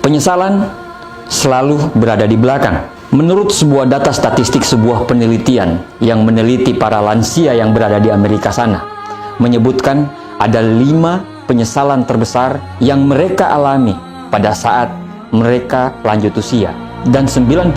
Penyesalan selalu berada di belakang. Menurut sebuah data statistik sebuah penelitian yang meneliti para lansia yang berada di Amerika sana, menyebutkan ada 5 penyesalan terbesar yang mereka alami pada saat mereka lanjut usia. Dan 92%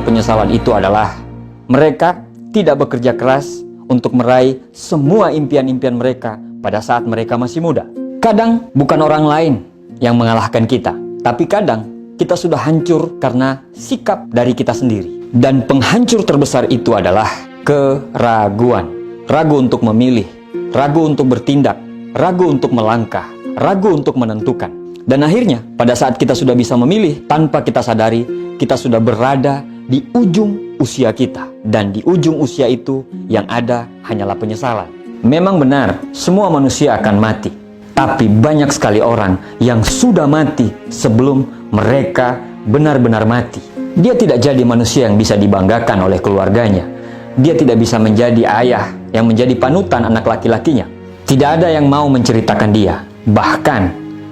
penyesalan itu adalah mereka tidak bekerja keras untuk meraih semua impian-impian mereka pada saat mereka masih muda. Kadang bukan orang lain yang mengalahkan kita, tapi kadang kita sudah hancur karena sikap dari kita sendiri. Dan penghancur terbesar itu adalah keraguan. Ragu untuk memilih, ragu untuk bertindak, ragu untuk melangkah, ragu untuk menentukan. Dan akhirnya pada saat kita sudah bisa memilih, tanpa kita sadari, kita sudah berada di ujung usia kita. Dan di ujung usia itu yang ada hanyalah penyesalan. Memang benar, semua manusia akan mati. Tapi banyak sekali orang yang sudah mati sebelum mereka benar-benar mati. Dia tidak jadi manusia yang bisa dibanggakan oleh keluarganya. Dia tidak bisa menjadi ayah yang menjadi panutan anak laki-lakinya. Tidak ada yang mau menceritakan dia. Bahkan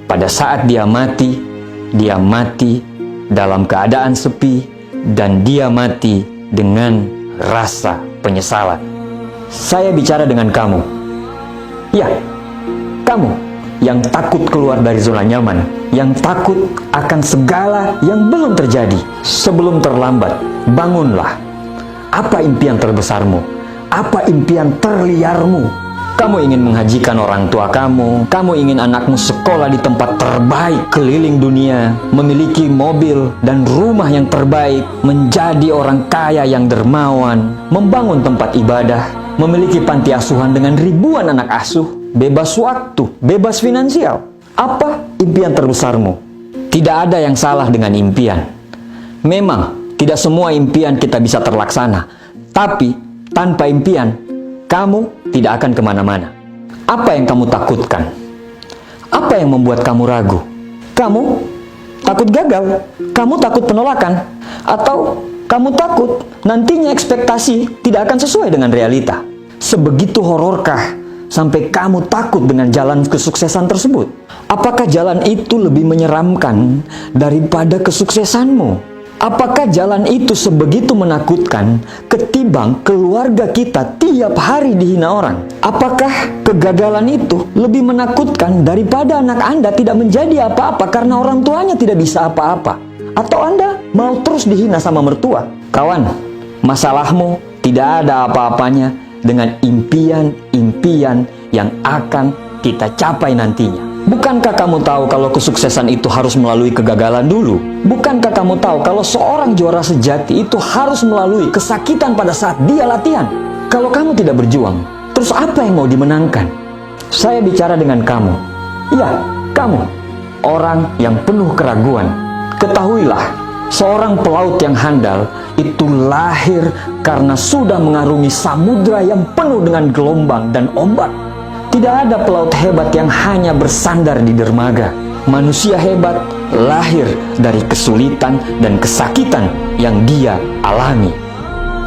pada saat dia mati dalam keadaan sepi dan dia mati dengan rasa penyesalan. Saya bicara dengan kamu. Ya, kamu yang takut keluar dari zona nyaman, yang takut akan segala yang belum terjadi. Sebelum terlambat, bangunlah. Apa impian terbesarmu? Apa impian terliarmu? Kamu ingin menghajikan orang tua kamu, kamu ingin anakmu sekolah di tempat terbaik keliling dunia, memiliki mobil dan rumah yang terbaik, menjadi orang kaya yang dermawan, membangun tempat ibadah, memiliki panti asuhan dengan ribuan anak asuh, bebas waktu, bebas finansial. Apa impian terbesarmu? Tidak ada yang salah dengan impian. Memang tidak semua impian kita bisa terlaksana. Tapi tanpa impian, kamu tidak akan kemana-mana. Apa yang kamu takutkan? Apa yang membuat kamu ragu? Kamu takut gagal? Kamu takut penolakan? Atau kamu takut nantinya ekspektasi tidak akan sesuai dengan realita? Sebegitu hororkah sampai kamu takut dengan jalan kesuksesan tersebut? Apakah jalan itu lebih menyeramkan daripada kesuksesanmu? Apakah jalan itu sebegitu menakutkan ketimbang keluarga kita tiap hari dihina orang? Apakah kegagalan itu lebih menakutkan daripada anak Anda tidak menjadi apa-apa karena orang tuanya tidak bisa apa-apa? Atau Anda mau terus dihina sama mertua? Kawan, masalahmu tidak ada apa-apanya dengan impian-impian yang akan kita capai nantinya. Bukankah kamu tahu kalau kesuksesan itu harus melalui kegagalan dulu? Bukankah kamu tahu kalau seorang juara sejati itu harus melalui kesakitan pada saat dia latihan? Kalau kamu tidak berjuang, terus apa yang mau dimenangkan? Saya bicara dengan kamu. Ya, kamu, orang yang penuh keraguan. Ketahuilah, seorang pelaut yang handal itu lahir karena sudah mengarungi samudra yang penuh dengan gelombang dan ombak. Tidak ada pelaut hebat yang hanya bersandar di dermaga. Manusia hebat lahir dari kesulitan dan kesakitan yang dia alami.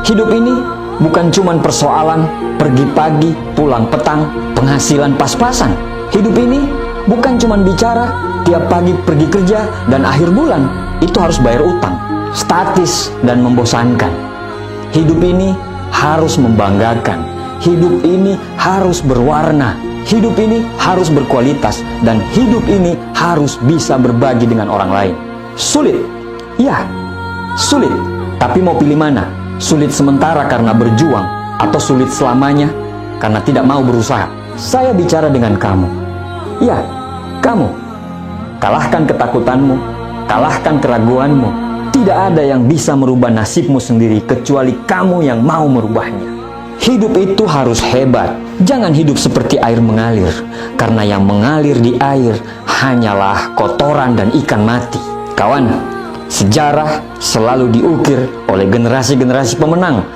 Hidup ini bukan cuma persoalan pergi pagi, pulang petang, penghasilan pas-pasan. Hidup ini bukan cuma bicara tiap pagi pergi kerja dan akhir bulan itu harus bayar utang. Statis dan membosankan. Hidup ini harus membanggakan. Hidup ini harus berwarna, hidup ini harus berkualitas, dan hidup ini harus bisa berbagi dengan orang lain. Sulit, ya, sulit. Tapi mau pilih mana? Sulit sementara karena berjuang, atau sulit selamanya karena tidak mau berusaha? Saya bicara dengan kamu. Ya, kamu. Kalahkan ketakutanmu, kalahkan keraguanmu. Tidak ada yang bisa merubah nasibmu sendiri kecuali kamu yang mau merubahnya. Hidup itu harus hebat. Jangan hidup seperti air mengalir, karena yang mengalir di air hanyalah kotoran dan ikan mati. Kawan, sejarah selalu diukir oleh generasi-generasi pemenang,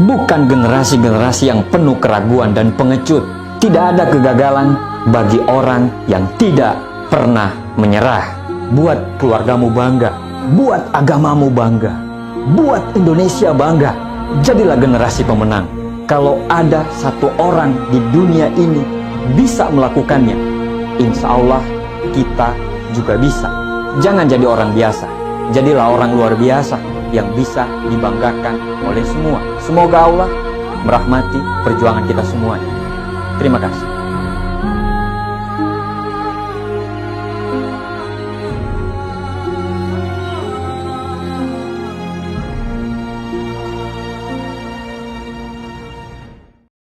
bukan generasi-generasi yang penuh keraguan dan pengecut. Tidak ada kegagalan bagi orang yang tidak pernah menyerah. Buat keluargamu bangga, buat agamamu bangga, buat Indonesia bangga. Jadilah generasi pemenang. Kalau ada satu orang di dunia ini bisa melakukannya, insya Allah kita juga bisa. Jangan jadi orang biasa, jadilah orang luar biasa yang bisa dibanggakan oleh semua. Semoga Allah merahmati perjuangan kita semuanya. Terima kasih.